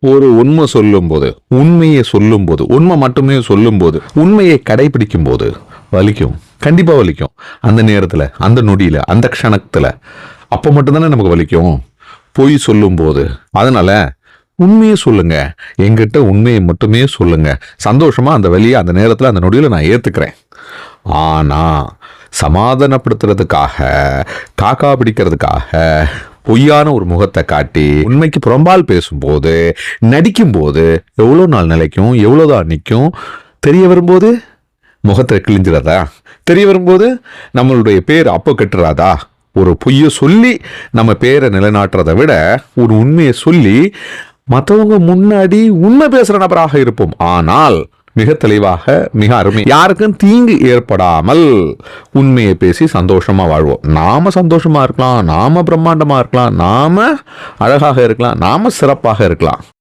ஒரு உண்மை சொல்லும்போது, உண்மையை சொல்லும்போது, உண்மை மட்டுமே சொல்லும்போது, உண்மையை கடைபிடிக்கும் போது வலிக்கும். கண்டிப்பா வலிக்கும். அந்த நேரத்துல, அந்த நொடியில, அந்த க்ஷணத்துல அப்ப மட்டும்தானே நமக்கு வலிக்கும். பொய் சொல்லும்போது. அதனால உண்மையை சொல்லுங்க. என்கிட்ட உண்மையை மட்டுமே சொல்லுங்க. சந்தோஷமா அந்த வலியை அந்த நேரத்துல அந்த நொடியில நான் ஏத்துக்கிறேன். ஆனா சமாதானப்படுத்துறதுக்காக, காக்கா பிடிக்கிறதுக்காக பொய்யான ஒரு முகத்தை காட்டி உண்மைக்கு புறம்பால் பேசும்போது, நடிக்கும்போது எவ்வளோ நாள் நிலைக்கும், எவ்வளோதான் நிற்கும், தெரிய வரும்போது முகத்தை கிழிஞ்சிடாதா, தெரிய வரும்போது நம்மளுடைய பேர் அப்போ கெட்டுறாதா. ஒரு பொய்யை சொல்லி நம்ம பேரை நிலைநாட்டுறதை விட ஒரு உண்மையை சொல்லி மற்றவங்க முன்னாடி உண்மை பேசுற நபராக இருப்போம். ஆனால் மிக தெளிவாக, மிக அருமை, யாருக்கும் தீங்கு ஏற்படாமல் உண்மையை பேசி சந்தோஷமா வாழ்வோம். நாம சந்தோஷமா இருக்கலாம், நாம பிரம்மாண்டமா இருக்கலாம், நாம அழகாக இருக்கலாம், நாம சிறப்பாக இருக்கலாம்.